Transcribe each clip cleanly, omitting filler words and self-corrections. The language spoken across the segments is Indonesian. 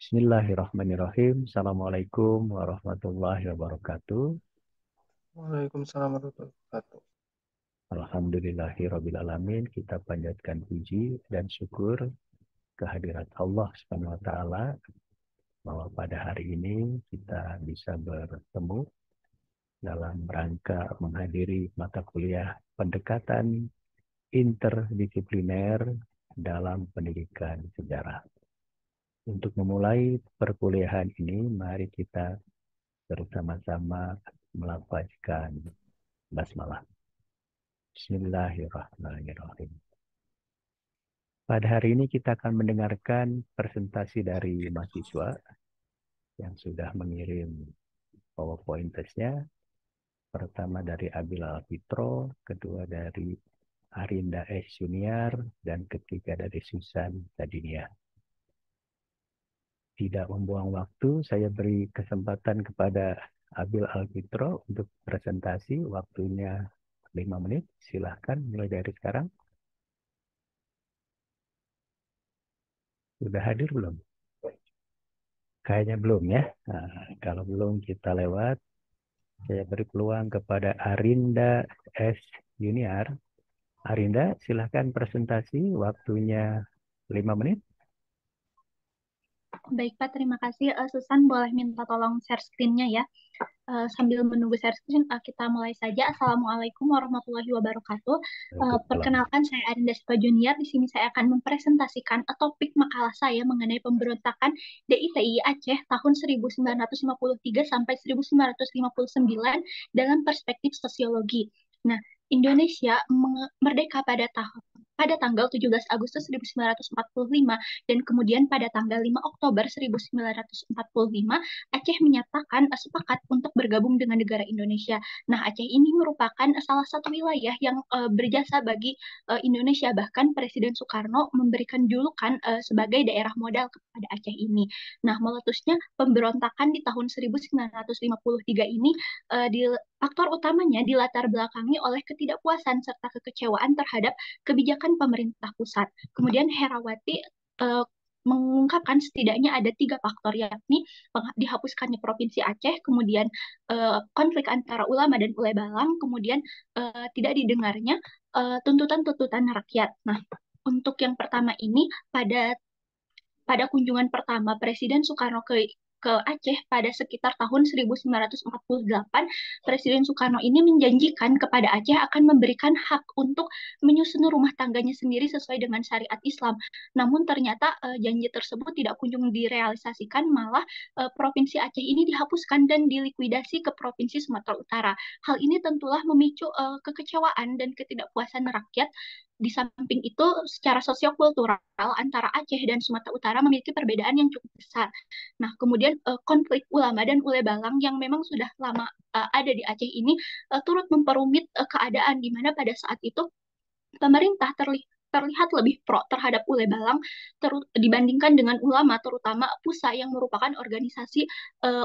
Bismillahirrahmanirrahim. Assalamualaikum warahmatullahi wabarakatuh. Waalaikumsalam warahmatullahi wabarakatuh. Alhamdulillahirrabbilalamin. Kita panjatkan puji dan syukur kehadirat Allah Subhanahu wa taala bahwa pada hari ini kita bisa bertemu dalam rangka menghadiri mata kuliah pendekatan interdisipliner dalam pendidikan sejarah. Untuk memulai perkuliahan ini, mari kita bersama-sama melafazkan basmalah. Bismillahirrahmanirrahim. Pada hari ini kita akan mendengarkan presentasi dari mahasiswa yang sudah mengirim PowerPoint-nya. Pertama dari Abil Alfitro, kedua dari Arinda S. Junior, dan ketiga dari Susan Tadinia. Tidak membuang waktu, saya beri kesempatan kepada Abil Alfitro untuk presentasi. Waktunya 5 menit. Silahkan mulai dari sekarang. Sudah hadir belum? Kayaknya belum ya. Nah, kalau belum kita lewat, saya beri peluang kepada Arinda S. Junior. Arinda, silahkan presentasi. Waktunya 5 menit. Baik Pak, terima kasih. Susan boleh minta tolong share screen-nya ya. Sambil menunggu share screen, kita mulai saja. Assalamualaikum warahmatullahi wabarakatuh. Waalaikumsalam. Perkenalkan, saya Arinda Spa Junior. Di sini saya akan mempresentasikan topik makalah saya mengenai pemberontakan DITI Aceh tahun 1953 sampai 1959 dalam perspektif sosiologi. Nah, Indonesia merdeka pada tanggal 17 Agustus 1945 dan kemudian pada tanggal 5 Oktober 1945 Aceh menyatakan sepakat untuk bergabung dengan negara Indonesia. Nah, Aceh ini merupakan salah satu wilayah yang berjasa bagi Indonesia. Bahkan Presiden Soekarno memberikan julukan sebagai daerah modal kepada Aceh ini. Nah, meletusnya pemberontakan di tahun 1953 ini faktor utamanya dilatar belakangi oleh ketidakpuasan serta kekecewaan terhadap kebijakan pemerintah pusat. Kemudian Herawati mengungkapkan setidaknya ada 3 faktor, yakni dihapuskannya Provinsi Aceh, kemudian konflik antara ulama dan ulai balang, kemudian tidak didengarnya tuntutan-tuntutan rakyat. Nah, untuk yang pertama ini, pada kunjungan pertama Presiden Soekarno ke Aceh pada sekitar tahun 1948, Presiden Soekarno ini menjanjikan kepada Aceh akan memberikan hak untuk menyusun rumah tangganya sendiri sesuai dengan syariat Islam. Namun ternyata janji tersebut tidak kunjung direalisasikan, malah Provinsi Aceh ini dihapuskan dan dilikuidasi ke Provinsi Sumatera Utara. Hal ini tentulah memicu kekecewaan dan ketidakpuasan rakyat. Di samping itu, secara sosiokultural antara Aceh dan Sumatera Utara memiliki perbedaan yang cukup besar. Nah, kemudian konflik ulama dan ule balang yang memang sudah lama ada di Aceh ini turut memperumit keadaan di mana pada saat itu pemerintah terlihat lebih pro terhadap ule balang dibandingkan dengan ulama, terutama PUSA yang merupakan organisasi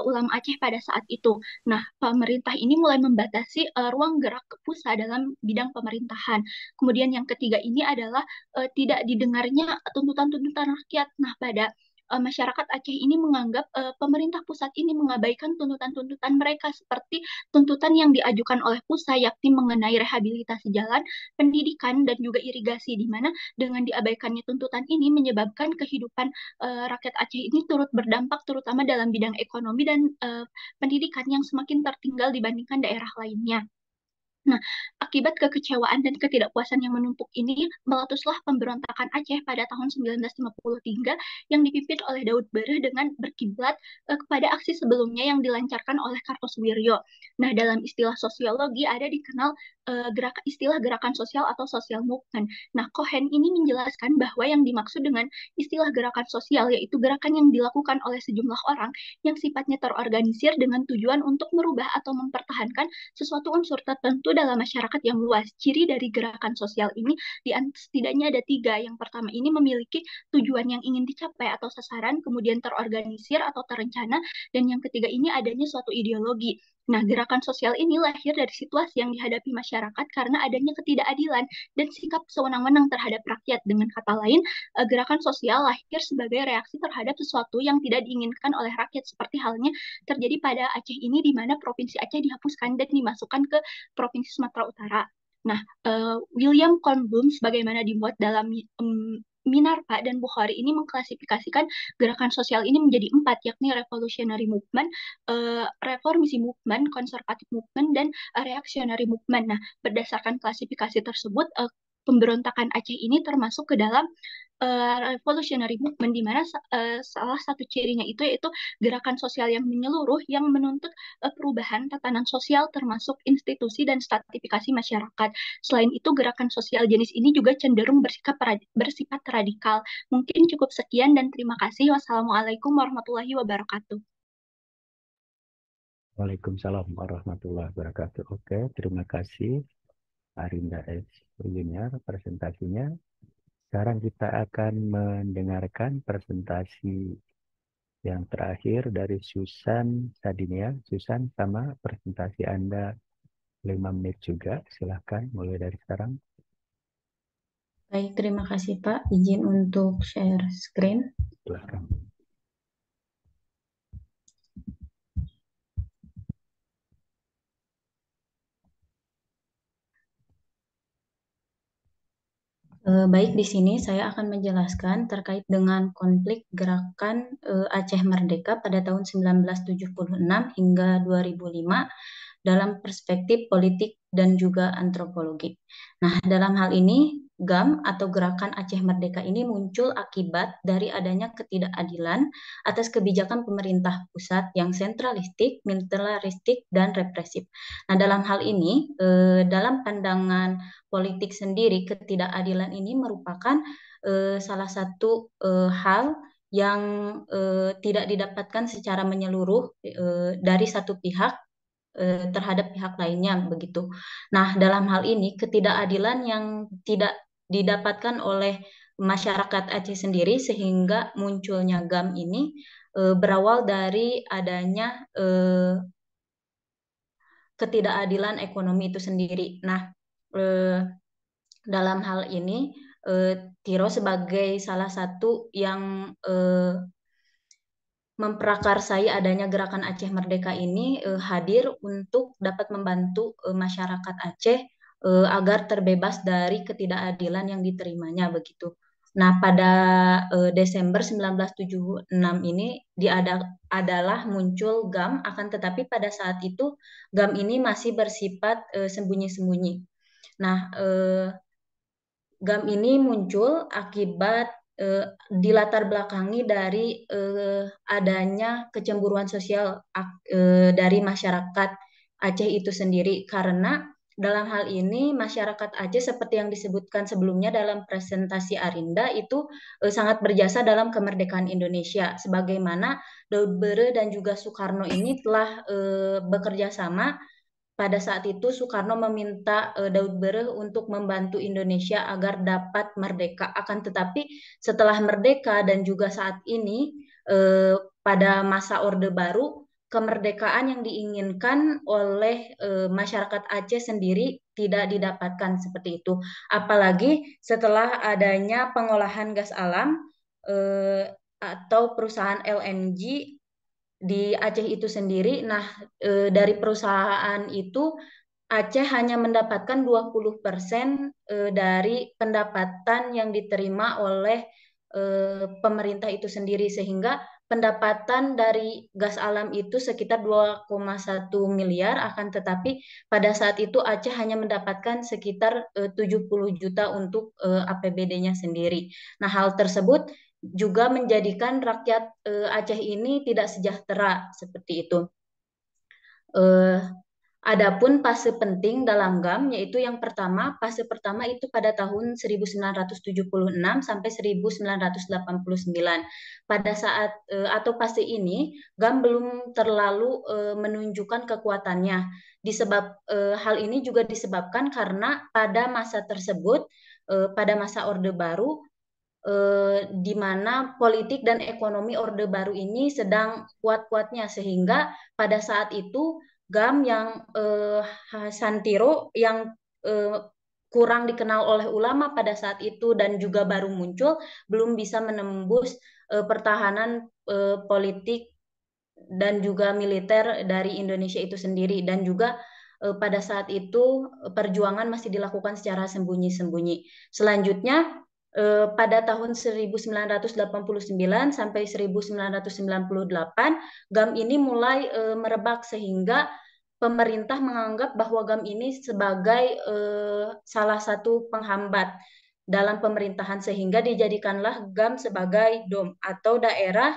ulama Aceh pada saat itu. Nah, pemerintah ini mulai membatasi ruang gerak PUSA dalam bidang pemerintahan. Kemudian yang ketiga ini adalah tidak didengarnya tuntutan-tuntutan rakyat. Nah, pada masyarakat Aceh ini menganggap pemerintah pusat ini mengabaikan tuntutan-tuntutan mereka, seperti tuntutan yang diajukan oleh PUSA, yakni mengenai rehabilitasi jalan, pendidikan, dan juga irigasi, di mana dengan diabaikannya tuntutan ini menyebabkan kehidupan rakyat Aceh ini turut berdampak, terutama dalam bidang ekonomi dan pendidikan yang semakin tertinggal dibandingkan daerah lainnya. Nah, akibat kekecewaan dan ketidakpuasan yang menumpuk ini, meletuslah pemberontakan Aceh pada tahun 1953 yang dipimpin oleh Daud Bereh dengan berkiblat kepada aksi sebelumnya yang dilancarkan oleh Kartosuwiryo. Nah, dalam istilah sosiologi ada dikenal istilah gerakan sosial atau social movement. Nah, Cohen ini menjelaskan bahwa yang dimaksud dengan istilah gerakan sosial yaitu gerakan yang dilakukan oleh sejumlah orang yang sifatnya terorganisir dengan tujuan untuk merubah atau mempertahankan sesuatu unsur tertentu dalam masyarakat yang luas. Ciri dari gerakan sosial ini setidaknya ada 3. Yang pertama ini memiliki tujuan yang ingin dicapai atau sasaran, kemudian terorganisir atau terencana, dan yang ketiga ini adanya suatu ideologi. Nah, gerakan sosial ini lahir dari situasi yang dihadapi masyarakat karena adanya ketidakadilan dan sikap sewenang-wenang terhadap rakyat. Dengan kata lain, gerakan sosial lahir sebagai reaksi terhadap sesuatu yang tidak diinginkan oleh rakyat, seperti halnya terjadi pada Aceh ini, di mana Provinsi Aceh dihapuskan dan dimasukkan ke Provinsi Sumatera Utara. Nah, William Kornblum sebagaimana dimuat dalam Minarpa dan Bukhari ini mengklasifikasikan gerakan sosial ini menjadi 4, yakni revolutionary movement, reformisi movement, konservatif movement, dan reactionary movement. Nah, berdasarkan klasifikasi tersebut, pemberontakan Aceh ini termasuk ke dalam revolutionary movement, di mana salah satu cirinya itu yaitu gerakan sosial yang menyeluruh yang menuntut perubahan tatanan sosial termasuk institusi dan stratifikasi masyarakat. Selain itu, gerakan sosial jenis ini juga cenderung bersifat radikal. Mungkin cukup sekian dan terima kasih. Wassalamualaikum warahmatullahi wabarakatuh. Waalaikumsalam warahmatullahi wabarakatuh. Oke, terima kasih Arinda S. Junior presentasinya. Sekarang kita akan mendengarkan presentasi yang terakhir dari Susan Sadinia. Susan, sama presentasi Anda 5 menit juga. Silahkan mulai dari sekarang. Baik, terima kasih Pak. Izin untuk share screen. Silahkan. Baik, di sini saya akan menjelaskan terkait dengan konflik gerakan Aceh Merdeka pada tahun 1976 hingga 2005 dalam perspektif politik dan juga antropologi. Nah, dalam hal ini, GAM atau Gerakan Aceh Merdeka ini muncul akibat dari adanya ketidakadilan atas kebijakan pemerintah pusat yang sentralistik, militaristik, dan represif. Nah, dalam hal ini, dalam pandangan politik sendiri, ketidakadilan ini merupakan salah satu hal yang tidak didapatkan secara menyeluruh dari satu pihak terhadap pihak lainnya begitu. Nah, dalam hal ini ketidakadilan yang tidak didapatkan oleh masyarakat Aceh sendiri sehingga munculnya GAM ini berawal dari adanya ketidakadilan ekonomi itu sendiri. Nah, dalam hal ini Tiro sebagai salah satu yang memprakarsai adanya gerakan Aceh Merdeka ini hadir untuk dapat membantu masyarakat Aceh agar terbebas dari ketidakadilan yang diterimanya begitu. Nah, pada Desember 1976 ini adalah muncul GAM, akan tetapi pada saat itu GAM ini masih bersifat sembunyi-sembunyi. Nah, GAM ini muncul akibat dilatar belakangi dari adanya kecemburuan sosial dari masyarakat Aceh itu sendiri, karena dalam hal ini masyarakat Aceh seperti yang disebutkan sebelumnya dalam presentasi Arinda itu sangat berjasa dalam kemerdekaan Indonesia, sebagaimana Daud Bere dan juga Soekarno ini telah bekerja sama. Pada saat itu Soekarno meminta Daud Bere untuk membantu Indonesia agar dapat merdeka. Akan tetapi setelah merdeka dan juga saat ini pada masa Orde Baru, kemerdekaan yang diinginkan oleh masyarakat Aceh sendiri tidak didapatkan seperti itu. Apalagi setelah adanya pengolahan gas alam atau perusahaan LNG di Aceh itu sendiri. Nah, dari perusahaan itu Aceh hanya mendapatkan 20% dari pendapatan yang diterima oleh pemerintah itu sendiri, sehingga pendapatan dari gas alam itu sekitar 2,1 miliar, akan tetapi pada saat itu Aceh hanya mendapatkan sekitar 70 juta untuk APBD-nya sendiri. Nah, hal tersebut juga menjadikan rakyat Aceh ini tidak sejahtera seperti itu. Adapun fase penting dalam GAM yaitu yang pertama, fase pertama itu pada tahun 1976 sampai 1989. Pada saat atau fase ini GAM belum terlalu menunjukkan kekuatannya. Hal ini juga disebabkan karena pada masa tersebut, pada masa Orde Baru, di mana politik dan ekonomi Orde Baru ini sedang kuat-kuatnya, sehingga pada saat itu GAM yang Santiro yang kurang dikenal oleh ulama pada saat itu dan juga baru muncul, belum bisa menembus pertahanan politik dan juga militer dari Indonesia itu sendiri, dan juga pada saat itu perjuangan masih dilakukan secara sembunyi-sembunyi. Selanjutnya pada tahun 1989 sampai 1998 GAM ini mulai merebak sehingga pemerintah menganggap bahwa GAM ini sebagai salah satu penghambat dalam pemerintahan, sehingga dijadikanlah GAM sebagai DOM atau daerah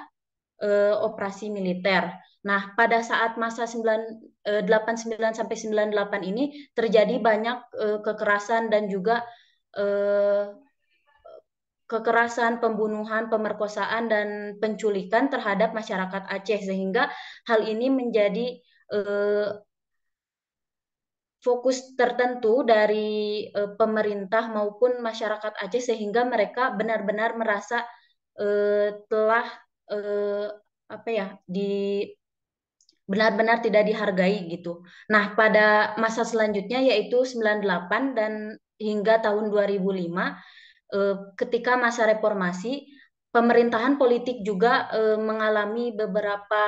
operasi militer. Nah, pada saat masa 89 sampai 98 ini terjadi banyak kekerasan dan juga kekerasan, pembunuhan, pemerkosaan dan penculikan terhadap masyarakat Aceh, sehingga hal ini menjadi fokus tertentu dari pemerintah maupun masyarakat Aceh, sehingga mereka benar-benar merasa telah apa ya benar-benar tidak dihargai gitu. Nah, pada masa selanjutnya yaitu 98 dan hingga tahun 2005 ketika masa reformasi, pemerintahan politik juga mengalami beberapa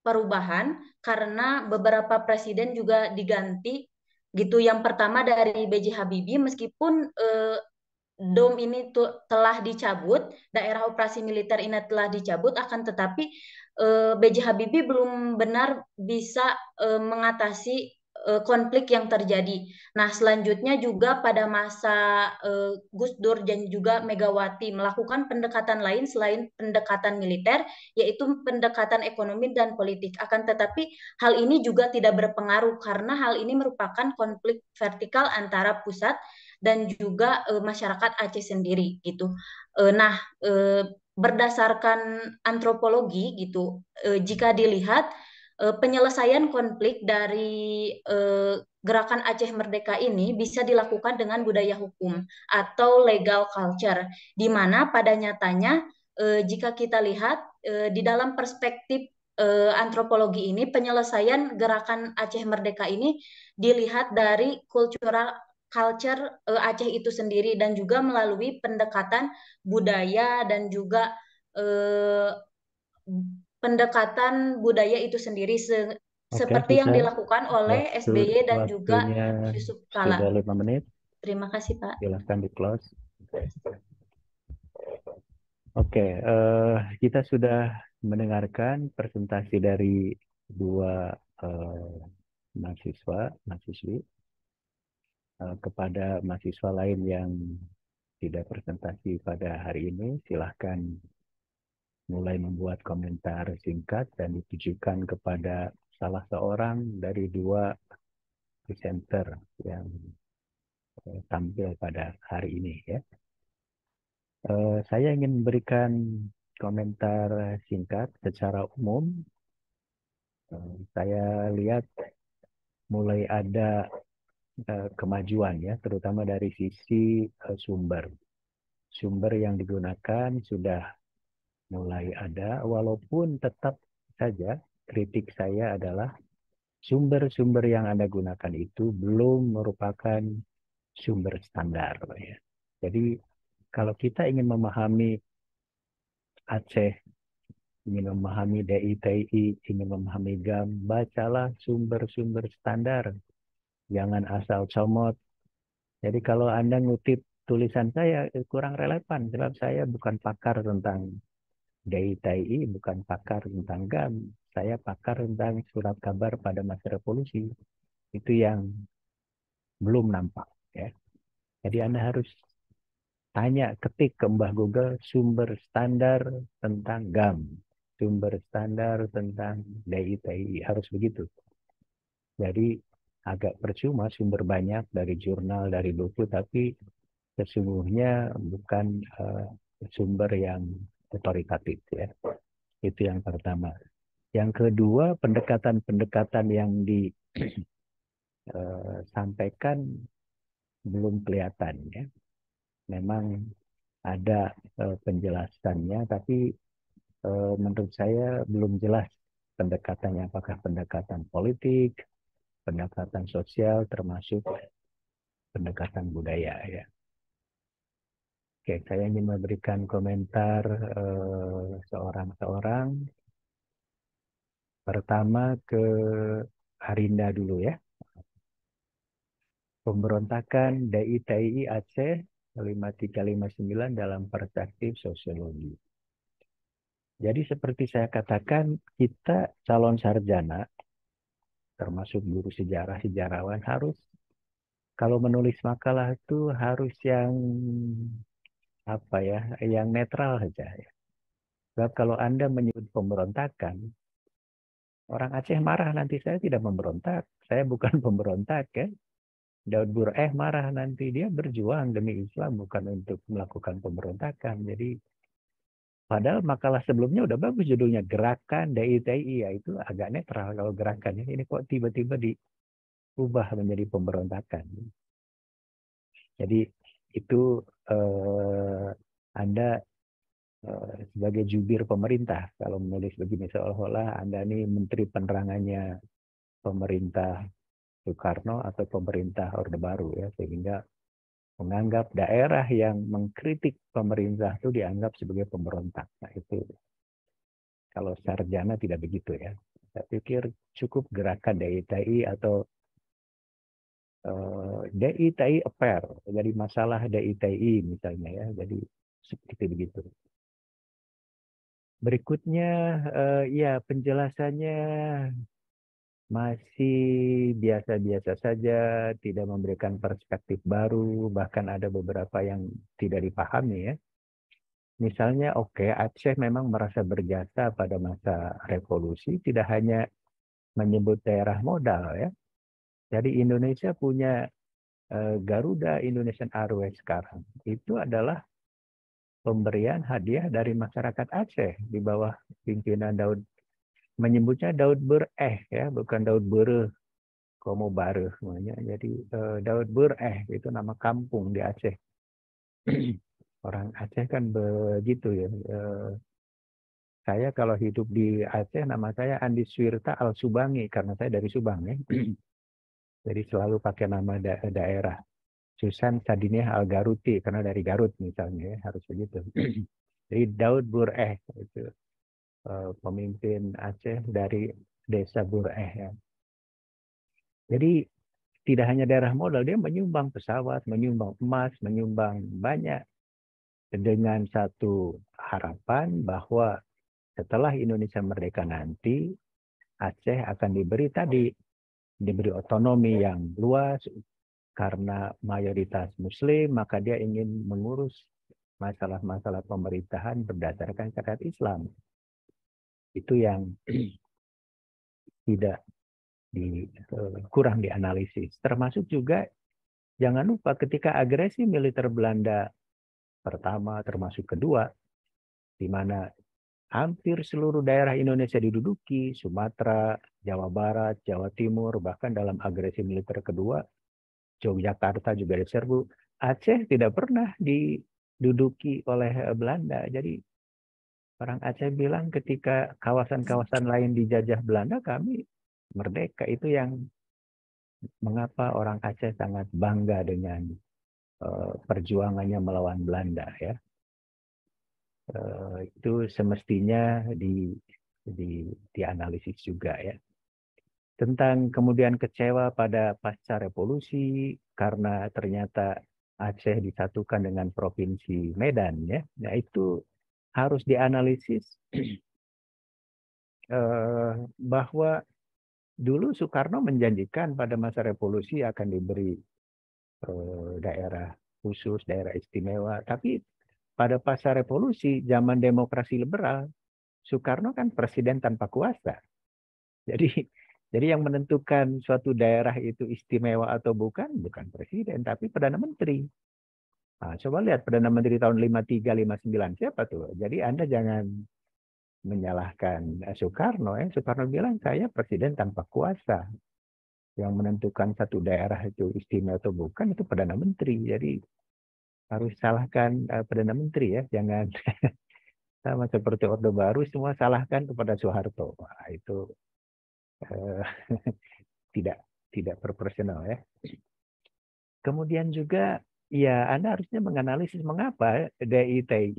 perubahan karena beberapa presiden juga diganti gitu. Yang pertama dari B.J. Habibie, meskipun DOM ini telah dicabut, daerah operasi militer ini telah dicabut, akan tetapi B.J. Habibie belum benar bisa mengatasi konflik yang terjadi. Nah, selanjutnya juga pada masa Gus Dur dan juga Megawati melakukan pendekatan lain selain pendekatan militer, yaitu pendekatan ekonomi dan politik. Akan tetapi hal ini juga tidak berpengaruh karena hal ini merupakan konflik vertikal antara pusat dan juga masyarakat Aceh sendiri gitu. Nah, berdasarkan antropologi gitu, jika dilihat penyelesaian konflik dari gerakan Aceh Merdeka ini bisa dilakukan dengan budaya hukum atau legal culture, di mana pada nyatanya jika kita lihat di dalam perspektif antropologi ini, penyelesaian gerakan Aceh Merdeka ini dilihat dari culture Aceh itu sendiri, dan juga melalui pendekatan budaya dan juga pendekatan budaya itu sendiri seperti yang Sisa dilakukan oleh SBY dan juga waktunya Yusuf sudah Kala. 5 menit. Terima kasih, Pak. Silahkan di close. Oke, kita sudah mendengarkan presentasi dari dua mahasiswi. Kepada mahasiswa lain yang tidak presentasi pada hari ini, silahkan mulai membuat komentar singkat dan ditujukan kepada salah seorang dari dua presenter yang tampil pada hari ini ya. Saya ingin memberikan komentar singkat secara umum. Saya lihat mulai ada kemajuan ya, terutama dari sisi sumber yang digunakan sudah mulai ada, walaupun tetap saja kritik saya adalah sumber-sumber yang Anda gunakan itu belum merupakan sumber standar ya. Jadi kalau kita ingin memahami Aceh, ingin memahami DITI, ingin memahami GAM, bacalah sumber-sumber standar. Jangan asal comot. Jadi kalau Anda ngutip tulisan saya kurang relevan, sebab saya bukan pakar tentang DITI, bukan pakar tentang GAM. Saya pakar tentang surat kabar pada masa revolusi. Itu yang belum nampak ya. Jadi Anda harus tanya, ketik ke Mbah Google sumber standar tentang GAM, sumber standar tentang DITI, harus begitu. Jadi agak percuma sumber banyak dari jurnal, dari buku, tapi sesungguhnya bukan sumber yang otoritatif ya. Itu yang pertama. Yang kedua, pendekatan-pendekatan yang disampaikan belum kelihatan ya. Memang ada penjelasannya, tapi menurut saya belum jelas pendekatannya apakah pendekatan politik, pendekatan sosial, termasuk pendekatan budaya ya. Oke, saya ingin memberikan komentar seorang-seorang. Pertama ke Harinda dulu ya. Pemberontakan DITI Aceh 5359 dalam perspektif sosiologi. Jadi seperti saya katakan, kita calon sarjana, termasuk guru sejarah, sejarawan, harus kalau menulis makalah itu harus yang apa ya, yang netral saja ya. Sebab kalau Anda menyebut pemberontakan, orang Aceh marah nanti, saya tidak memberontak, saya bukan pemberontak ya. Daud Bureh marah nanti, dia berjuang demi Islam bukan untuk melakukan pemberontakan. Jadi padahal makalah sebelumnya udah bagus judulnya, Gerakan DITI, ya itu agak netral kalau gerakannya. Ini kok tiba-tiba diubah menjadi pemberontakan. Jadi itu Anda sebagai jubir pemerintah kalau menulis begini, seolah-olah Anda ini menteri penerangannya pemerintah Soekarno atau pemerintah Orde Baru ya, sehingga menganggap daerah yang mengkritik pemerintah itu dianggap sebagai pemberontak. Nah itu kalau sarjana tidak begitu ya. Saya pikir cukup gerakan DITI atau DITI affair, jadi masalah DITI misalnya ya, jadi seperti begitu. Berikutnya ya penjelasannya masih biasa-biasa saja, tidak memberikan perspektif baru, bahkan ada beberapa yang tidak dipahami ya. Misalnya, oke, Aceh memang merasa berjasa pada masa revolusi, tidak hanya menyebut daerah modal ya. Jadi Indonesia punya Garuda Indonesian Airways sekarang. Itu adalah pemberian hadiah dari masyarakat Aceh di bawah pimpinan Daud, menyebutnya Daud Bureh ya, bukan Daud Bereh, Komo Bareh namanya. Jadi Daud Bureh itu nama kampung di Aceh. Orang Aceh kan begitu ya. Saya kalau hidup di Aceh, nama saya Andi Swirta Al-Subangi, karena saya dari Subang ya. Jadi selalu pakai nama daerah. Susan Sadiniah Al-Garuti, karena dari Garut misalnya ya, harus begitu. Jadi Daud Bureh, itu pemimpin Aceh dari desa Bureh ya. Jadi tidak hanya daerah modal, dia menyumbang pesawat, menyumbang emas, menyumbang banyak, dengan satu harapan bahwa setelah Indonesia merdeka nanti, Aceh akan diberi otonomi yang luas karena mayoritas Muslim, maka dia ingin mengurus masalah-masalah pemerintahan berdasarkan syariat Islam. Itu yang tidak kurang dianalisis. Termasuk juga jangan lupa ketika agresi militer Belanda pertama termasuk kedua, di mana hampir seluruh daerah Indonesia diduduki, Sumatera, Jawa Barat, Jawa Timur, bahkan dalam agresi militer kedua, Yogyakarta juga diserbu. Aceh tidak pernah diduduki oleh Belanda. Jadi orang Aceh bilang ketika kawasan-kawasan lain dijajah Belanda, kami merdeka. Itu yang mengapa orang Aceh sangat bangga dengan perjuangannya melawan Belanda ya. Itu semestinya dianalisis juga ya. Tentang kemudian kecewa pada pasca revolusi karena ternyata Aceh disatukan dengan provinsi Medan ya. Nah itu harus dianalisis bahwa dulu Soekarno menjanjikan pada masa revolusi akan diberi daerah khusus, daerah istimewa. Tapi pada pasca revolusi, zaman demokrasi liberal, Soekarno kan presiden tanpa kuasa. Jadi yang menentukan suatu daerah itu istimewa atau bukan presiden, tapi Perdana Menteri. Nah, coba lihat Perdana Menteri tahun 53, 59, siapa tuh? Jadi Anda jangan menyalahkan Soekarno. Soekarno bilang, saya presiden tanpa kuasa. Yang menentukan satu daerah itu istimewa atau bukan, itu Perdana Menteri. Jadi harus salahkan Perdana Menteri ya, jangan Sama seperti Orde Baru, semua salahkan kepada Soeharto. Wah, itu tidak proporsional ya. Kemudian juga ya Anda harusnya menganalisis mengapa DITI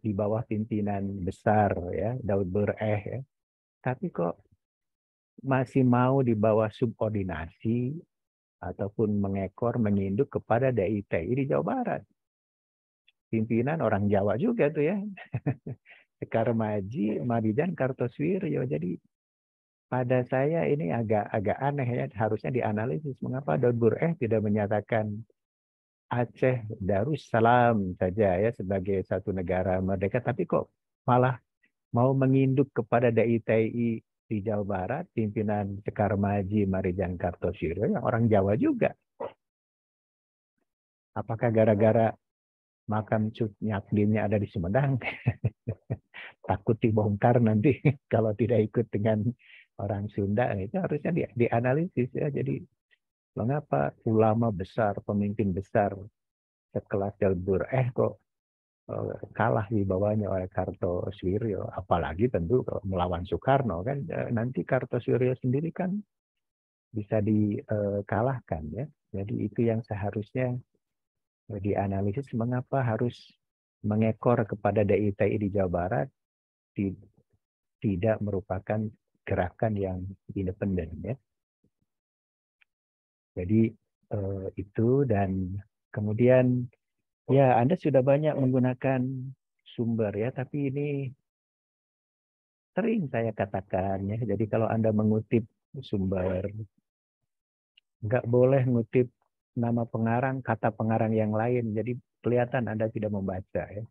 di bawah pimpinan besar ya Daud Bereh ya, tapi kok masih mau di bawah subordinasi ataupun mengekor menyinduk kepada DITI di Jawa Barat. Pimpinan orang Jawa juga tuh ya. Sekar Maji, Marijan Kartosuwiryo. Jadi pada saya ini agak aneh ya, harusnya dianalisis mengapa Daud Bereh tidak menyatakan Aceh Darussalam saja ya sebagai satu negara merdeka, tapi kok malah mau menginduk kepada DITI di Jawa Barat, pimpinan Sekar Maji, Marijan Kartosuwiryo yang orang Jawa juga. Apakah gara-gara makam Cut Nyaklinnya ada di Sumedang? Takut dibongkar nanti kalau tidak ikut dengan orang Sunda. Itu harusnya dianalisis ya. Jadi mengapa ulama besar, pemimpin besar sekelas Daud Bereh kok kalah di bawahnya oleh Kartosuwiryo, apalagi tentu kalau melawan Soekarno kan nanti Kartosuwiryo sendiri kan bisa dikalahkan ya. Jadi itu yang seharusnya dianalisis mengapa harus mengekor kepada DITI di Jawa Barat tidak merupakan gerakan yang independen ya. Jadi itu dan kemudian ya Anda sudah banyak menggunakan sumber ya, tapi ini sering saya katakan ya. Jadi kalau Anda mengutip sumber, nggak boleh ngutip nama pengarang, kata pengarang yang lain. Jadi kelihatan Anda tidak membaca ya.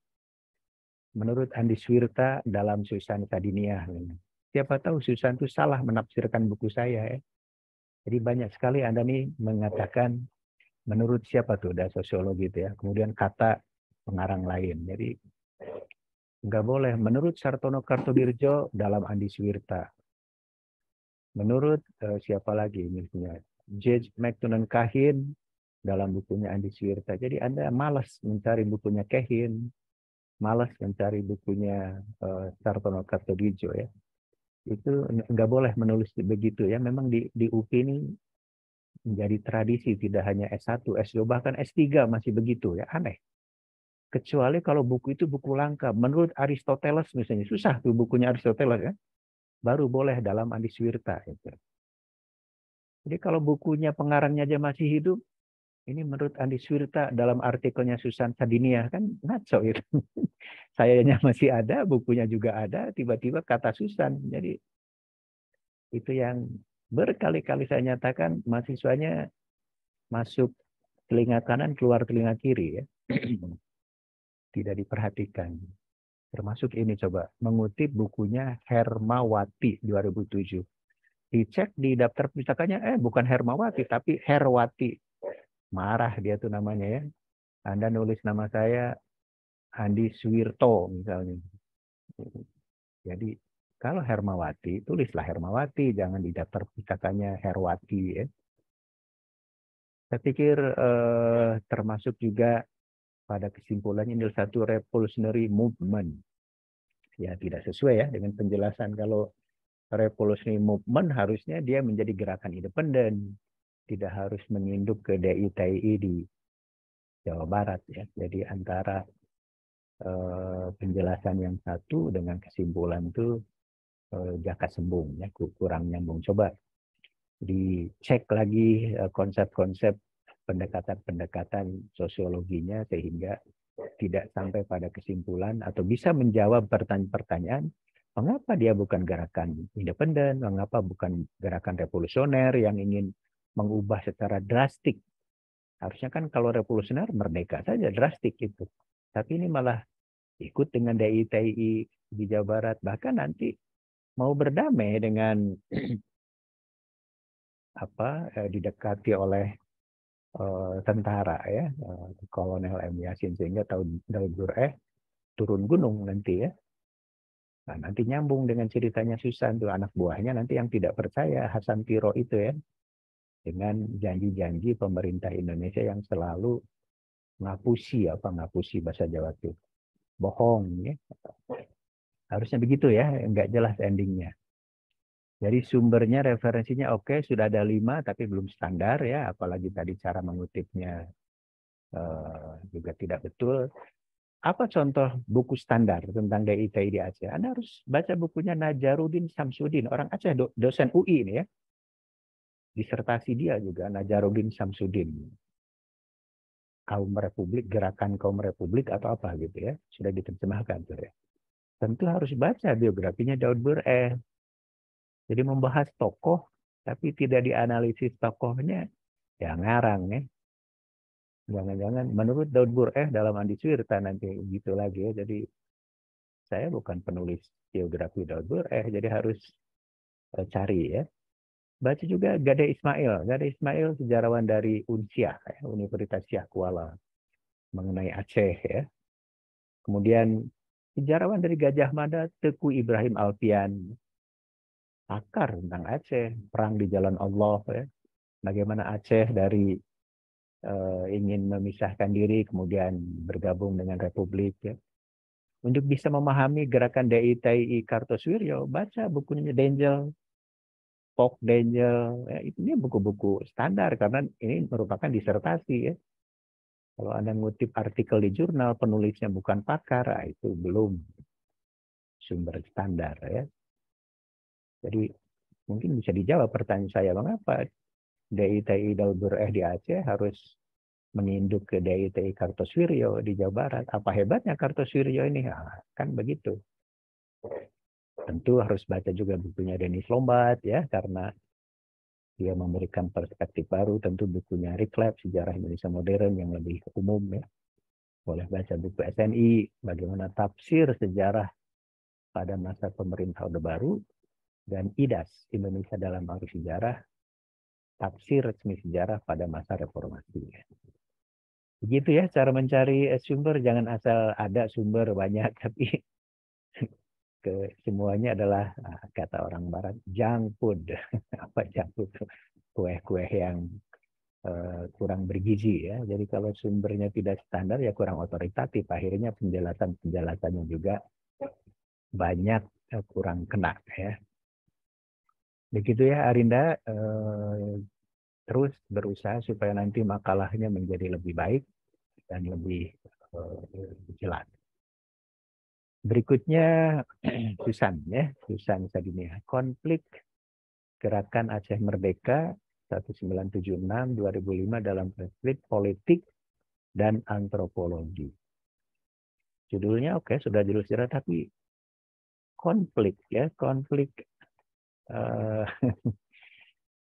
Menurut Andi Suwirta dalam Susan Sadiniah. Siapa tahu Susan itu salah menafsirkan buku saya ya. Jadi banyak sekali Anda nih mengatakan menurut siapa tuh, ada sosiologi itu ya. Kemudian kata pengarang lain. Jadi nggak boleh. Menurut Sartono Kartodirjo dalam Andi Suwirta. Menurut siapa lagi misalnya J. McTunan Kahin dalam bukunya Andi Suwirta. Jadi Anda malas mencari bukunya Kahin, malas mencari bukunya Sartono Kartodirjo ya. Itu nggak boleh menulis begitu ya. Memang di UPI ini menjadi tradisi, tidak hanya S1, S2, bahkan S3 masih begitu ya, aneh. Kecuali kalau buku itu buku langka. Menurut Aristoteles misalnya, susah tuh bukunya Aristoteles ya. Baru boleh dalam Andi Suwirta. Gitu. Jadi kalau bukunya pengarangnya aja masih hidup, ini menurut Andi Suwirta dalam artikelnya Susan Sadiniah kan ngaco itu. Sayanya masih ada, bukunya juga ada, tiba-tiba kata Susan. Jadi itu yang berkali-kali saya nyatakan mahasiswanya masuk telinga kanan, keluar telinga kiri ya. Tidak diperhatikan. Termasuk ini coba, mengutip bukunya Hermawati 2007. Dicek di daftar pustakannya, bukan Hermawati, tapi Herwati. Marah dia tuh namanya ya. Anda nulis nama saya Andi Suwirto misalnya. Jadi kalau Hermawati, tulislah Hermawati, jangan di daftar pustakannya Herwati ya. Saya pikir termasuk juga pada kesimpulannya ini satu revolutionary movement. Ya tidak sesuai ya dengan penjelasan kalau revolutionary movement harusnya dia menjadi gerakan independen. Tidak harus menyinduk ke DITI di Jawa Barat ya. Jadi antara penjelasan yang satu dengan kesimpulan itu jaka sembung ya, kurang nyambung. Coba dicek lagi konsep-konsep pendekatan-pendekatan sosiologinya sehingga tidak sampai pada kesimpulan atau bisa menjawab pertanyaan-pertanyaan mengapa dia bukan gerakan independen, mengapa bukan gerakan revolusioner yang ingin mengubah secara drastik. Harusnya kan kalau revolusioner merdeka saja drastik itu. Tapi ini malah ikut dengan DITI di Jawa Barat. Bahkan nanti mau berdamai dengan didekati oleh tentara ya, Kolonel M. Yasin, sehingga Daud Bereh turun gunung nanti ya. Nah, nanti nyambung dengan ceritanya Susan tuh anak buahnya nanti yang tidak percaya Hasan Tiro itu ya, dengan janji-janji pemerintah Indonesia yang selalu ngapusi bahasa Jawa tuh bohong ya. Harusnya begitu ya, nggak jelas endingnya. Jadi sumbernya, referensinya oke, sudah ada 5, tapi belum standar ya, apalagi tadi cara mengutipnya juga tidak betul. Apa contoh buku standar tentang DITI di Aceh? Anda harus baca bukunya Najaruddin Samsudin, orang Aceh, dosen UI ini ya. Disertasi dia juga, Najaruddin Samsudin. Kaum Republik, Gerakan Kaum Republik atau apa gitu ya. Sudah diterjemahkan tuh ya. Tentu harus baca biografinya Daud Bureh. Jadi membahas tokoh, tapi tidak dianalisis tokohnya, ya ngarang ya. Jangan-jangan menurut Daud Bureh dalam Andi Suwirta nanti gitu lagi ya. Jadi saya bukan penulis biografi Daud Bureh, jadi harus cari ya. Baca juga Gade Ismail. Gade Ismail sejarawan dari Unsiah, ya, Universitas Syah Kuala, mengenai Aceh ya. Kemudian sejarawan dari Gajah Mada, Teku Ibrahim Alfian, pakar tentang Aceh, perang di jalan Allah ya. Bagaimana Aceh dari ingin memisahkan diri kemudian bergabung dengan Republik ya. Untuk bisa memahami gerakan DITI Kartosuwiryo, baca bukunya Dengel, Pok Dengel, ya, ini buku-buku standar karena ini merupakan disertasi ya. Kalau Anda ngutip artikel di jurnal, penulisnya bukan pakar, itu belum sumber standar ya. Jadi mungkin bisa dijawab pertanyaan saya, mengapa DITI Daud Bureh di Aceh harus meninduk ke DITI Kartosuwiryo di Jawa Barat? Apa hebatnya Kartosuwiryo ini? Nah, kan begitu. Tentu harus baca juga bukunya Denis Lombat ya, karena dia memberikan perspektif baru. Tentu bukunya Riklep, Sejarah Indonesia Modern yang lebih umum ya. Boleh baca buku SNI, bagaimana tafsir sejarah pada masa pemerintah Orde Baru, dan IDAS, Indonesia dalam Arus Sejarah, tafsir resmi sejarah pada masa reformasi. Begitu ya cara mencari sumber, jangan asal ada sumber banyak, tapi semuanya adalah kata orang Barat junk food. Apa junk food? Kue-kue yang kurang bergizi ya. Jadi kalau sumbernya tidak standar ya kurang otoritatif. Akhirnya penjelasannya juga banyak kurang kena ya. Begitu ya Arinda, terus berusaha supaya nanti makalahnya menjadi lebih baik dan lebih jelas. Berikutnya Susan ya, Susan Sadinia. Konflik Gerakan Aceh Merdeka 1976-2005 dalam konflik politik dan antropologi. Judulnya oke, sudah judul sejarah, tapi konflik ya, konflik.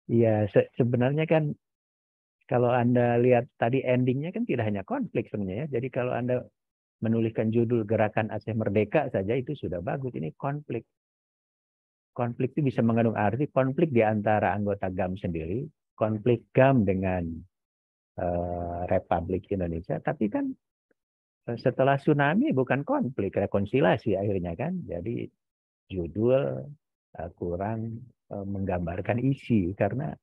Ya sebenarnya kan kalau Anda lihat tadi endingnya kan tidak hanya konflik sebenarnya ya. Jadi kalau Anda menuliskan judul Gerakan Aceh Merdeka saja itu sudah bagus. Ini konflik. Konflik itu bisa mengandung arti konflik di antara anggota GAM sendiri, konflik GAM dengan Republik Indonesia. Tapi kan setelah tsunami bukan konflik, rekonsiliasi akhirnya kan. Jadi judul kurang menggambarkan isi karena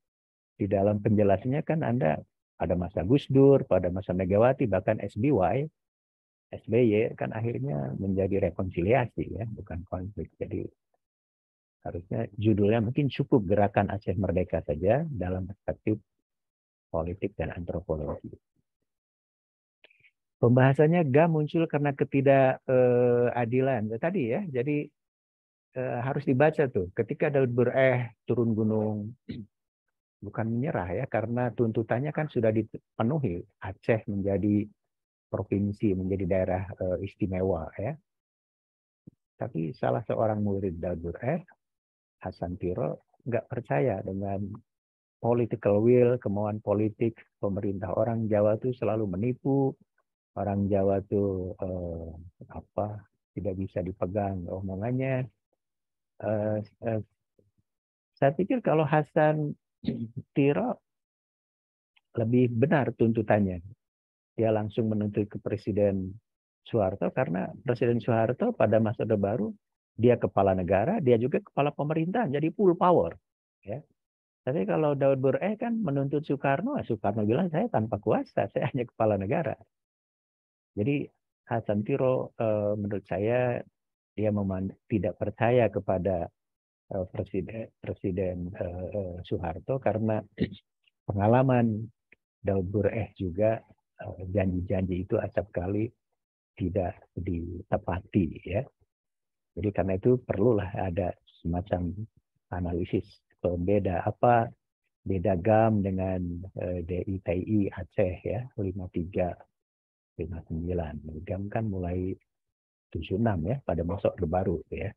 di dalam penjelasannya kan Anda ada masa Gus Dur, pada masa Megawati, bahkan SBY kan akhirnya menjadi rekonsiliasi ya, bukan konflik. Jadi harusnya judulnya mungkin cukup Gerakan Aceh Merdeka saja dalam perspektif politik dan antropologi. Pembahasannya GAM muncul karena ketidakadilan tadi ya. Jadi harus dibaca tuh. Ketika Daud Bureh turun gunung, bukan menyerah ya, karena tuntutannya kan sudah dipenuhi. Aceh menjadi provinsi, menjadi daerah istimewa ya. Tapi salah seorang murid Daud Bureh, Hasan Tiro, nggak percaya dengan political will, kemauan politik pemerintah. Orang Jawa tuh selalu menipu, orang Jawa tuh tidak bisa dipegang omongannya. Saya pikir kalau Hasan Tiro lebih benar tuntutannya. Dia langsung menuntut ke Presiden Soeharto karena Presiden Soeharto pada masa Orde Baru dia kepala negara, dia juga kepala pemerintahan, jadi full power. Ya. Tapi kalau Daud Bureh kan menuntut Soekarno, Soekarno bilang saya tanpa kuasa, saya hanya kepala negara. Jadi Hasan Tiro menurut saya dia tidak percaya kepada Presiden Soeharto karena pengalaman Daud Bureh juga janji-janji itu acap kali tidak ditepati ya. Jadi karena itu perlulah ada semacam analisis beda GAM dengan DITI Aceh ya 53 59. GAM kan mulai 76 ya pada masa Orde Baru ya.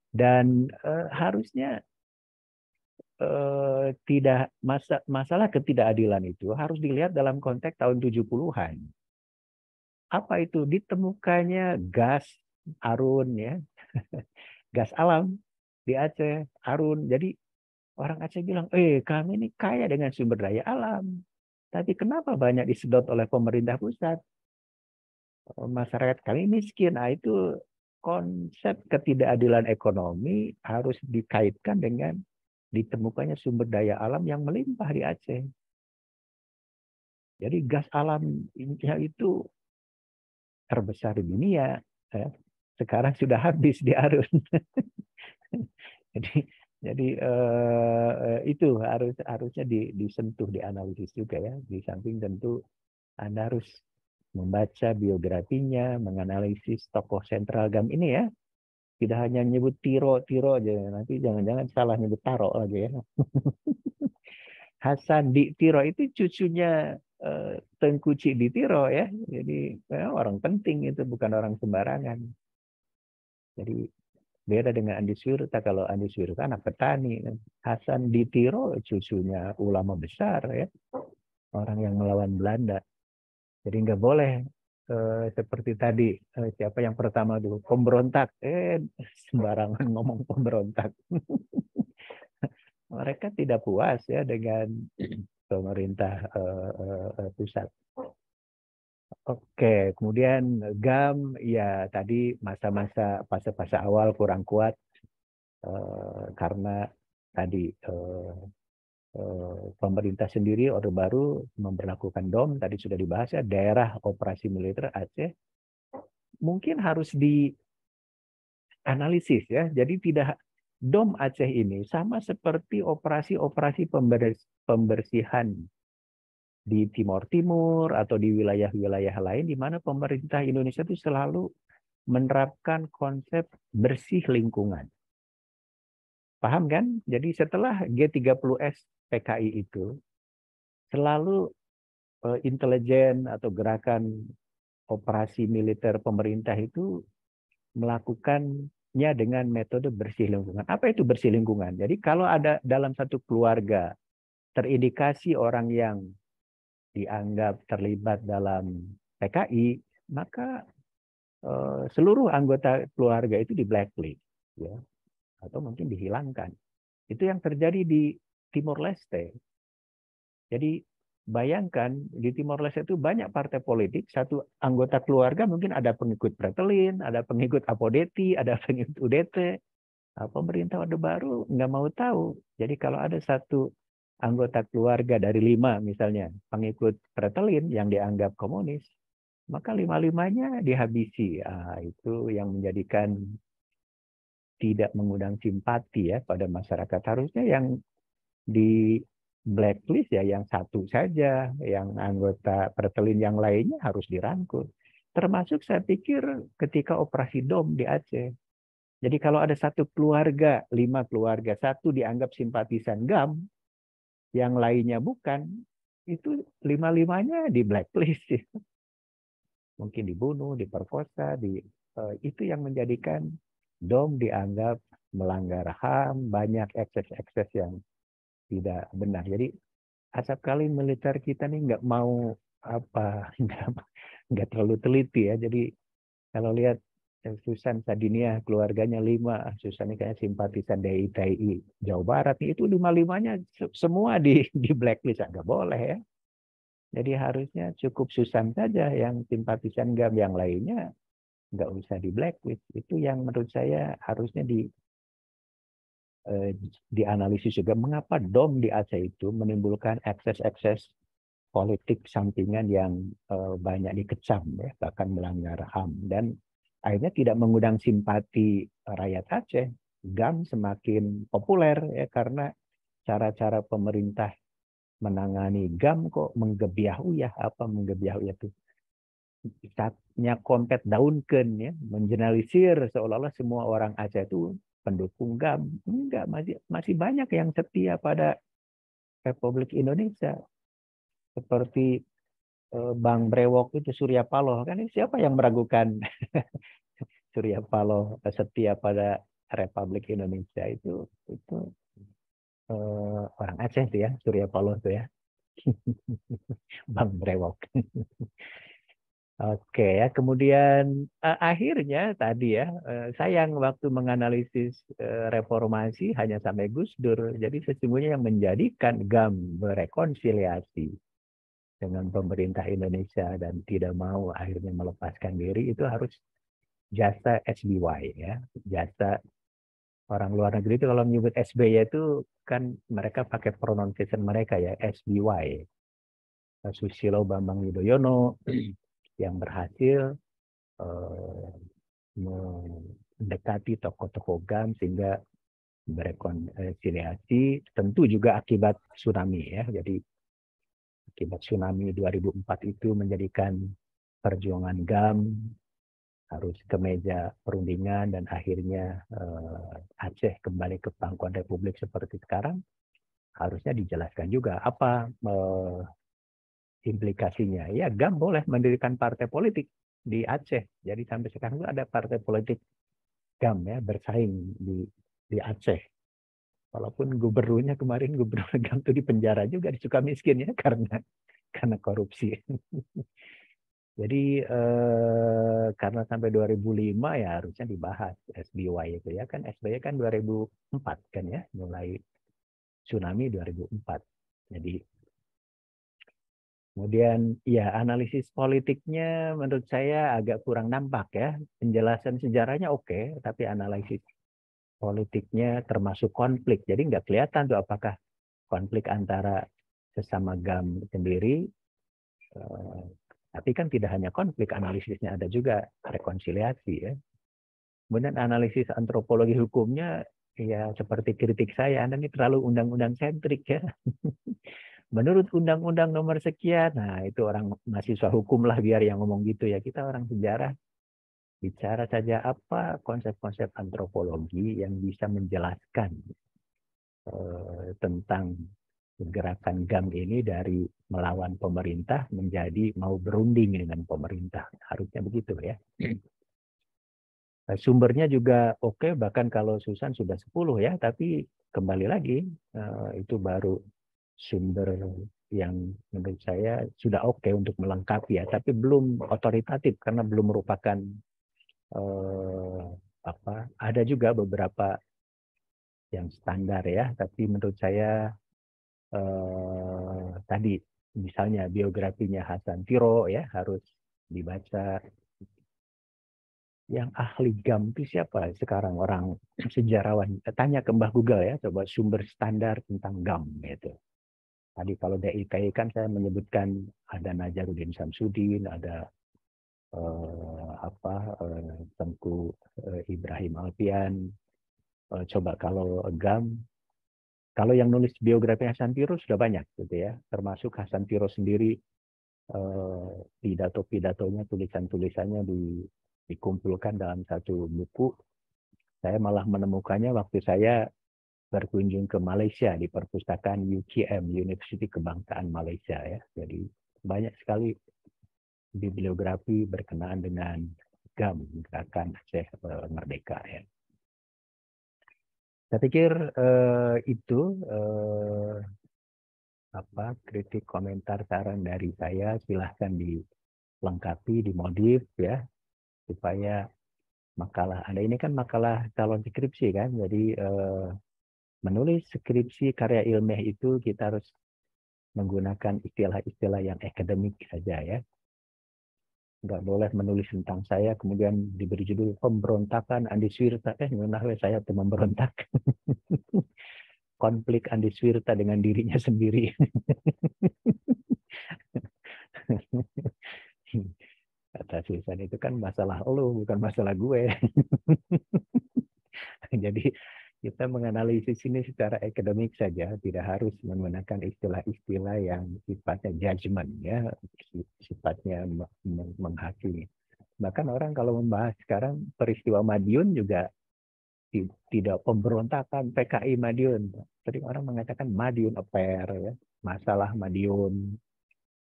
Dan harusnya tidak masalah ketidakadilan itu harus dilihat dalam konteks tahun 70-an. Apa itu? Ditemukannya gas Arun ya. Gas alam di Aceh, Arun. Jadi orang Aceh bilang, kami ini kaya dengan sumber daya alam. Tapi kenapa banyak disedot oleh pemerintah pusat? Masyarakat kami miskin. Nah, itu konsep ketidakadilan ekonomi harus dikaitkan dengan ditemukannya sumber daya alam yang melimpah di Aceh. Jadi gas alamnya itu terbesar di dunia. Ya. Sekarang sudah habis di Arun. Jadi itu harusnya disentuh, dianalisis juga ya. Di samping tentu Anda harus membaca biografinya, menganalisis tokoh sentral GAM ini ya. Tidak hanya nyebut Tiro aja, nanti jangan-jangan salah nyebut Taro lagi ya. Hasan di Tiro itu cucunya Tengku Cik di Tiro ya. Jadi orang penting itu, bukan orang sembarangan. Jadi beda dengan Andi Suwirta. Kalau Andi Suwirta anak petani. Hasan di Tiro cucunya ulama besar ya. Orang yang melawan Belanda. Jadi nggak boleh seperti tadi siapa yang pertama dulu pemberontak. Sembarangan ngomong pemberontak. Mereka tidak puas ya dengan pemerintah pusat. Oke, kemudian GAM ya tadi fase awal kurang kuat karena tadi pemerintah sendiri Orde Baru memberlakukan DOM, tadi sudah dibahas ya, daerah operasi militer Aceh mungkin harus dianalisis ya. Jadi tidak DOM Aceh ini sama seperti operasi-operasi pembersihan di Timur Timur atau di wilayah-wilayah lain di mana pemerintah Indonesia itu selalu menerapkan konsep bersih lingkungan. Paham kan? Jadi setelah G30S PKI itu selalu intelijen atau gerakan operasi militer pemerintah itu melakukannya dengan metode bersih lingkungan. Apa itu bersih lingkungan? Jadi kalau ada dalam satu keluarga terindikasi orang yang dianggap terlibat dalam PKI, maka seluruh anggota keluarga itu di blacklist, ya, atau mungkin dihilangkan. Itu yang terjadi di Timor Leste. Jadi bayangkan di Timor Leste itu banyak partai politik, satu anggota keluarga mungkin ada pengikut Fretilin, ada pengikut Apodeti, ada pengikut UDT. Nah, pemerintah Orde Baru nggak mau tahu. Jadi kalau ada satu anggota keluarga dari 5 misalnya pengikut Fretilin yang dianggap komunis, maka 5-5-nya dihabisi. Itu yang menjadikan tidak mengundang simpati ya pada masyarakat. Harusnya yang di blacklist ya yang satu saja, yang anggota Fretilin yang lainnya harus dirangkul. Termasuk saya pikir ketika operasi DOM di Aceh. Jadi kalau ada satu keluarga, 5 keluarga, satu dianggap simpatisan GAM, yang lainnya bukan, itu 5-5-nya di blacklist. Mungkin dibunuh, diperkosa, itu yang menjadikan DOM dianggap melanggar HAM, banyak ekses-ekses yang tidak benar. Jadi acap kali militer kita nih nggak mau nggak terlalu teliti ya. Jadi kalau lihat Susan Sadinia keluarganya 5, Susan ini kayaknya simpatisan DITI Jawa Barat nih, itu 5-5-nya semua di blacklist, nggak boleh ya. Jadi harusnya cukup Susan saja yang simpatisan GAM, yang lainnya nggak usah di blacklist. Itu yang menurut saya harusnya dianalisis juga mengapa DOM di Aceh itu menimbulkan ekses-ekses politik sampingan yang banyak dikecam ya, bahkan melanggar HAM. Dan akhirnya tidak mengundang simpati rakyat Aceh. GAM semakin populer ya karena cara-cara pemerintah menangani GAM kok menggebiah-uyah. Apa menggebiah-uyah itu? Saatnya kompet daunkan ya, mengeneralisir seolah-olah semua orang Aceh itu pendukung GAM. Enggak, masih banyak yang setia pada Republik Indonesia. Seperti Bang Brewok itu Surya Paloh kan, siapa yang meragukan Surya Paloh setia pada Republik Indonesia itu orang Aceh tuh ya, Surya Paloh tuh ya. Bang Brewok. Oke ya, kemudian akhirnya tadi ya, sayang waktu menganalisis reformasi hanya sampai Gus Dur. Jadi sesungguhnya yang menjadikan GAM berrekonsiliasi dengan pemerintah Indonesia dan tidak mau akhirnya melepaskan diri itu harus jasa SBY ya, jasa orang luar negeri itu kalau menyebut SBY itu kan mereka pakai pronunciation mereka ya, SBY. Susilo Bambang Yudhoyono yang berhasil mendekati tokoh-tokoh GAM sehingga berrekonsiliasi, tentu juga akibat tsunami ya. Jadi akibat tsunami 2004 itu menjadikan perjuangan GAM harus ke meja perundingan dan akhirnya Aceh kembali ke pangkuan Republik seperti sekarang. Harusnya dijelaskan juga apa implikasinya. Ya, GAM boleh mendirikan partai politik di Aceh. Jadi sampai sekarang itu ada partai politik GAM ya bersaing di Aceh. Walaupun gubernurnya kemarin gubernur GAM itu di penjara juga di Sukamiskin ya karena korupsi. Jadi karena sampai 2005 ya harusnya dibahas SBY itu ya kan, SBY kan 2004 kan ya, mulai tsunami 2004. Jadi kemudian ya analisis politiknya menurut saya agak kurang nampak ya. Penjelasan sejarahnya oke, tapi analisis politiknya termasuk konflik. Jadi nggak kelihatan tuh apakah konflik antara sesama GAM sendiri. Tapi kan tidak hanya konflik, analisisnya ada juga rekonsiliasi ya. Kemudian analisis antropologi hukumnya ya seperti kritik saya, Anda ini terlalu undang-undang sentrik ya. Menurut undang-undang nomor sekian, nah itu orang mahasiswa hukum lah biar yang ngomong gitu ya. Kita orang sejarah bicara saja apa konsep-konsep antropologi yang bisa menjelaskan tentang gerakan GAM ini dari melawan pemerintah menjadi mau berunding dengan pemerintah. Harusnya begitu ya. Sumbernya juga oke, bahkan kalau Susan sudah 10 ya, tapi kembali lagi itu baru sumber yang menurut saya sudah oke untuk melengkapi ya, tapi belum otoritatif karena belum merupakan ada juga beberapa yang standar ya, tapi menurut saya tadi misalnya biografinya Hasan Tiro ya harus dibaca. Yang ahli GAM itu siapa sekarang orang sejarawan? Tanya ke Mbah Google ya, coba sumber standar tentang GAM itu. Tadi kalau DITI kan saya menyebutkan ada Najaruddin Samsudin, ada Tengku Ibrahim Alfian. Coba kalau GAM, kalau yang nulis biografi Hasan Tiro sudah banyak gitu ya, termasuk Hasan Tiro sendiri pidato-pidatonya, tulisan-tulisannya dikumpulkan dalam satu buku. Saya malah menemukannya waktu saya berkunjung ke Malaysia di perpustakaan UKM, University Kebangsaan Malaysia ya. Jadi banyak sekali bibliografi berkenaan dengan GAM, Gerakan Aceh Merdeka ya. Saya pikir itu kritik, komentar, saran dari saya. Silahkan dilengkapi, dimodif ya, supaya makalah Anda ini kan makalah calon skripsi kan, jadi menulis skripsi karya ilmiah itu kita harus menggunakan istilah-istilah yang akademik saja ya. Nggak boleh menulis tentang saya kemudian diberi judul pemberontakan Andi Swirta. Saya tuh memberontak. Konflik Andi Swirta dengan dirinya sendiri. Kata Susan itu kan masalah lu, bukan masalah gue. Jadi kita menganalisis ini secara akademik saja, tidak harus menggunakan istilah-istilah yang sifatnya judgment, ya, sifatnya menghakimi. Bahkan orang kalau membahas sekarang peristiwa Madiun juga tidak pemberontakan PKI Madiun. Sering orang mengatakan Madiun affair, ya, masalah Madiun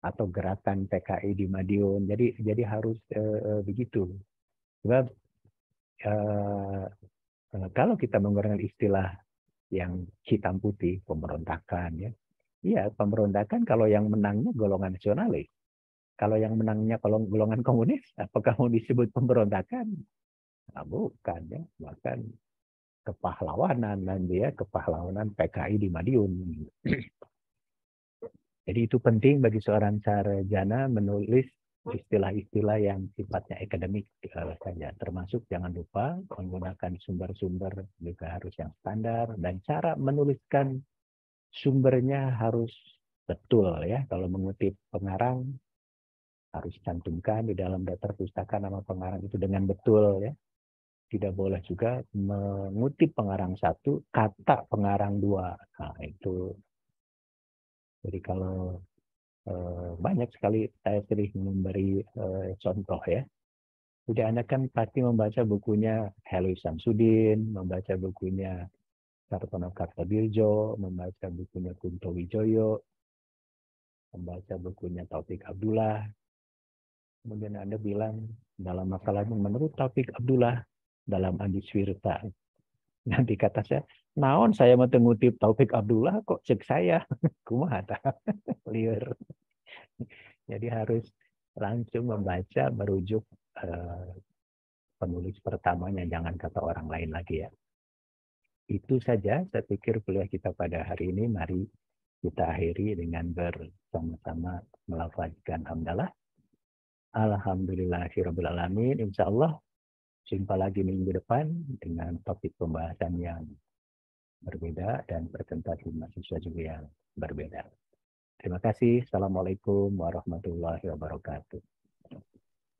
atau gerakan PKI di Madiun. Jadi harus begitu. Sebab kalau kita menggunakan istilah yang hitam putih, pemberontakan, ya, iya pemberontakan kalau yang menangnya golongan nasionalis. Kalau yang menangnya kalau golongan komunis, apakah mau disebut pemberontakan? Nah, bukan, ya, bahkan kepahlawanan dan dia kepahlawanan PKI di Madiun. Jadi itu penting bagi seorang sarjana menulis istilah-istilah yang sifatnya akademik saja. Termasuk jangan lupa menggunakan sumber-sumber juga harus yang standar, dan cara menuliskan sumbernya harus betul, ya. Kalau mengutip pengarang harus cantumkan di dalam daftar pustaka nama pengarang itu dengan betul, ya. Tidak boleh juga mengutip pengarang satu, kata pengarang dua. Nah, itu. Jadi kalau banyak sekali saya sering memberi contoh, ya. Jadi Anda kan pasti membaca bukunya Helwi Samsudin, membaca bukunya Sartono Kartabirjo, membaca bukunya Kunto Wijoyo, membaca bukunya Taufik Abdullah. Kemudian Anda bilang dalam makalahnya menurut Taufik Abdullah dalam Andi Swirta. Nanti kata saya, naon saya mau ngutip Taufik Abdullah kok cek saya. Kumaha tah? Liur. Jadi harus langsung membaca merujuk penulis pertamanya, jangan kata orang lain lagi, ya. Itu saja saya pikir kuliah kita pada hari ini. Mari kita akhiri dengan bersama-sama melafazkan hamdalah. Alhamdulillahirrabbilalamin. Insya Allah jumpa lagi minggu depan dengan topik pembahasan yang berbeda dan presentasi mahasiswa juga yang berbeda. Terima kasih. Assalamualaikum warahmatullahi wabarakatuh.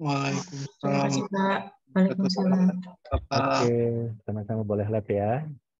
Waalaikumsalam. Terima kasih, Pak. Waalaikumsalam. Oke, sama-sama boleh lab, ya.